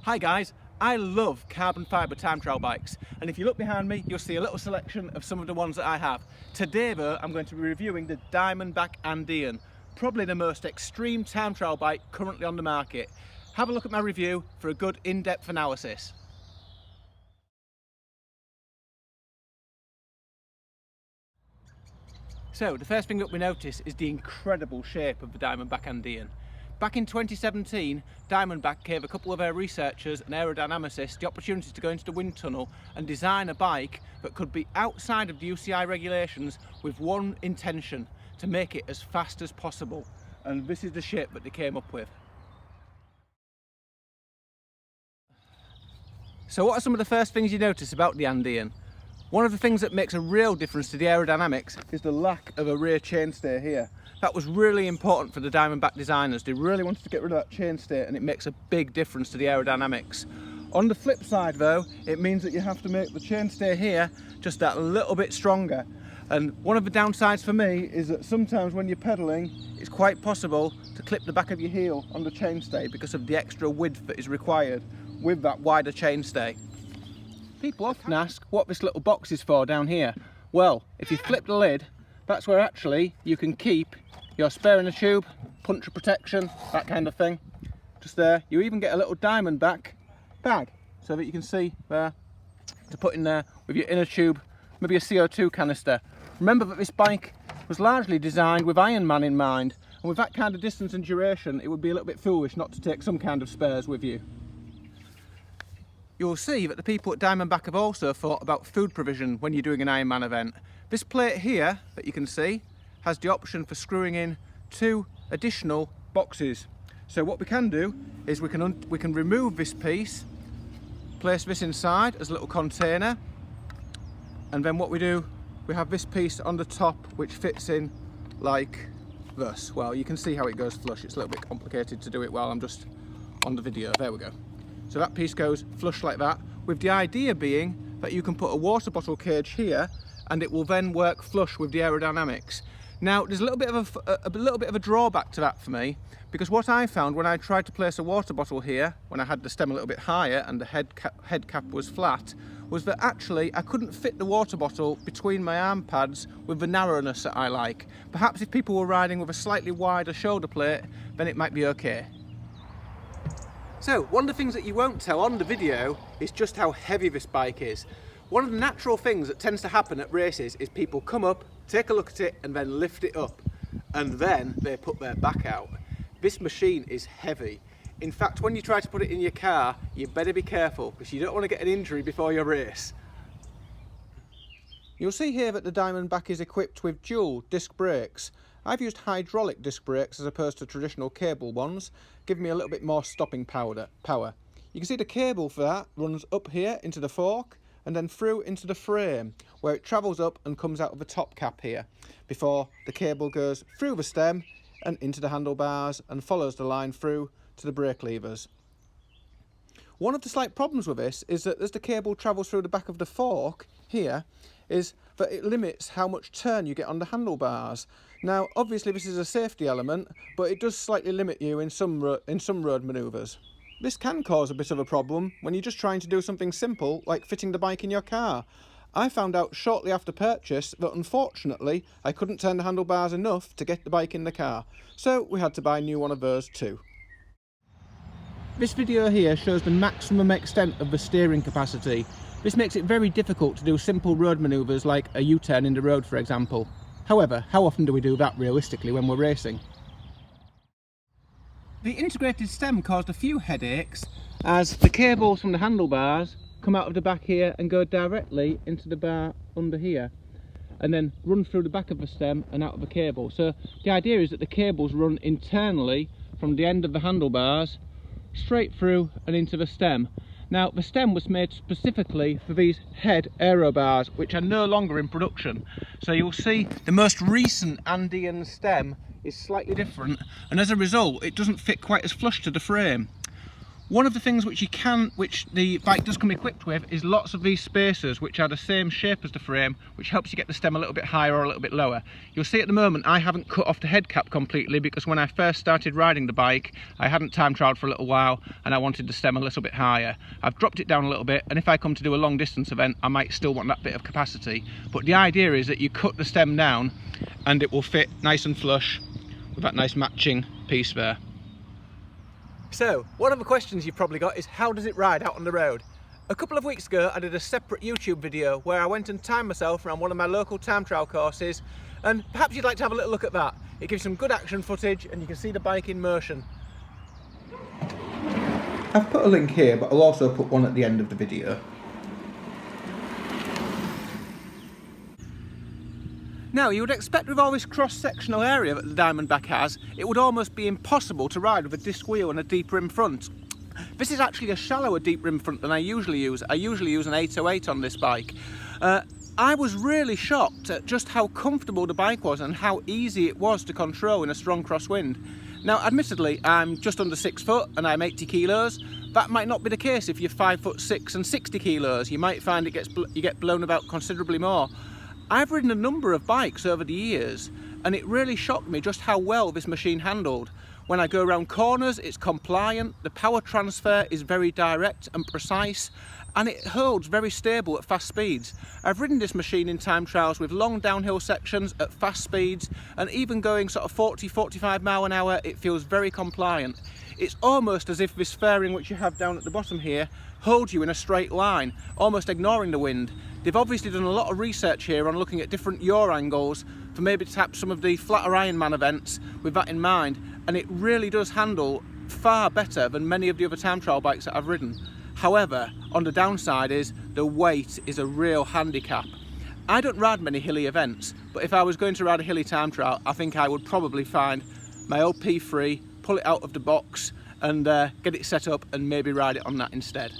Hi guys, I love carbon fibre time trial bikes, and if you look behind me you'll see a little selection of some of the ones that I have. Today though I'm going to be reviewing the Diamondback Andean, probably the most extreme time trial bike currently on the market. Have a look at my review for a good in-depth analysis. So the first thing that we notice is the incredible shape of the Diamondback Andean. Back in 2017, Diamondback gave a couple of their researchers and aerodynamicists the opportunity to go into the wind tunnel and design a bike that could be outside of the UCI regulations with one intention: to make it as fast as possible. And this is the shape that they came up with. So what are some of the first things you notice about the Andean? One of the things that makes a real difference to the aerodynamics is the lack of a rear chainstay here. That was really important for the Diamondback designers. They really wanted to get rid of that chainstay, and it makes a big difference to the aerodynamics. On the flip side though, it means that you have to make the chainstay here just that little bit stronger. And one of the downsides for me is that sometimes when you're pedaling, it's quite possible to clip the back of your heel on the chainstay because of the extra width that is required with that wider chainstay. People often ask what this little box is for down here. Well, if you flip the lid, that's where actually you can keep your spare inner tube, puncture protection, that kind of thing. Just there. You even get a little Diamondback bag so that you can see there to put in there with your inner tube, maybe a CO2 canister. Remember that this bike was largely designed with Ironman in mind, and with that kind of distance and duration, it would be a little bit foolish not to take some kind of spares with you. You'll see that the people at Diamondback have also thought about food provision when you're doing an Ironman event. This plate here that you can see has the option for screwing in 2 additional boxes. So what we can do is we can remove this piece, place this inside as a little container, and then what we do, we have this piece on the top which fits in like this. Well, you can see how it goes flush. It's a little bit complicated to do it while I'm just on the video. There we go. So that piece goes flush like that, with the idea being that you can put a water bottle cage here and it will then work flush with the aerodynamics. Now there's a little bit of a drawback to that for me, because what I found when I tried to place a water bottle here, when I had the stem a little bit higher and the head cap was flat, was that actually I couldn't fit the water bottle between my arm pads with the narrowness that I like. Perhaps if people were riding with a slightly wider shoulder plate, then it might be okay. So one of the things that you won't tell on the video is just how heavy this bike is. One of the natural things that tends to happen at races is people come up, take a look at it, and then lift it up, and then they put their back out. This machine is heavy. In fact, when you try to put it in your car, you better be careful because you don't want to get an injury before your race. You'll see here that the Diamondback is equipped with dual disc brakes. I've used hydraulic disc brakes as opposed to traditional cable ones, giving me a little bit more stopping power. You can see the cable for that runs up here into the fork and then through into the frame, where it travels up and comes out of the top cap here, before the cable goes through the stem and into the handlebars and follows the line through to the brake levers. One of the slight problems with this is that as the cable travels through the back of the fork here, is that it limits how much turn you get on the handlebars. Now obviously this is a safety element, but it does slightly limit you in some road manoeuvres. This can cause a bit of a problem when you're just trying to do something simple like fitting the bike in your car. I found out shortly after purchase that unfortunately I couldn't turn the handlebars enough to get the bike in the car, so we had to buy a new one of those too. This video here shows the maximum extent of the steering capacity. This makes it very difficult to do simple road manoeuvres like a U-turn in the road, for example. However, how often do we do that realistically when we're racing? The integrated stem caused a few headaches as the cables from the handlebars come out of the back here and go directly into the bar under here, and then run through the back of the stem and out of the cable. So the idea is that the cables run internally from the end of the handlebars straight through and into the stem. Now the stem was made specifically for these head aero bars, which are no longer in production. So you'll see the most recent Andean stem is slightly different, and as a result it doesn't fit quite as flush to the frame. One of the things which the bike does come equipped with is lots of these spacers which are the same shape as the frame, which helps you get the stem a little bit higher or a little bit lower. You'll see at the moment I haven't cut off the head cap completely because when I first started riding the bike I hadn't time trialled for a little while and I wanted the stem a little bit higher. I've dropped it down a little bit, and if I come to do a long distance event I might still want that bit of capacity, but the idea is that you cut the stem down and it will fit nice and flush with that nice matching piece there. So, one of the questions you've probably got is how does it ride out on the road? A couple of weeks ago I did a separate YouTube video where I went and timed myself around one of my local time trial courses, and perhaps you'd like to have a little look at that. It gives some good action footage and you can see the bike in motion. I've put a link here, but I'll also put one at the end of the video. Now, you would expect with all this cross-sectional area that the Diamondback has, it would almost be impossible to ride with a disc wheel and a deep rim front. This is actually a shallower deep rim front than I usually use. I usually use an 808 on this bike. I was really shocked at just how comfortable the bike was and how easy it was to control in a strong crosswind. Now, admittedly, I'm just under 6 foot and I'm 80 kilos. That might not be the case if you're 5'6" and 60 kilos. You might find you get blown about considerably more. I've ridden a number of bikes over the years and it really shocked me just how well this machine handled. When I go around corners, it's compliant, the power transfer is very direct and precise, and it holds very stable at fast speeds. I've ridden this machine in time trials with long downhill sections at fast speeds, and even going sort of 40-45 mile an hour, it feels very compliant. It's almost as if this fairing which you have down at the bottom here holds you in a straight line, almost ignoring the wind. They've obviously done a lot of research here on looking at different yaw angles for maybe to tap some of the flatter Ironman events with that in mind, and it really does handle far better than many of the other time trial bikes that I've ridden. However, on the downside is the weight is a real handicap. I don't ride many hilly events, but if I was going to ride a hilly time trial, I think I would probably find my old P3, pull it out of the box and get it set up and maybe ride it on that instead.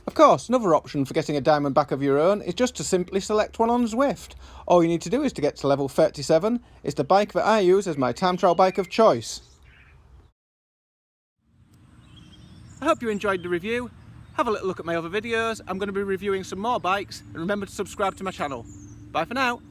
Of course, another option for getting a Diamondback of your own is just to simply select one on Zwift. All you need to do is to get to level 37. It's the bike that I use as my time trial bike of choice. I hope you enjoyed the review. Have a little look at my other videos. I'm going to be reviewing some more bikes, and remember to subscribe to my channel. Bye for now.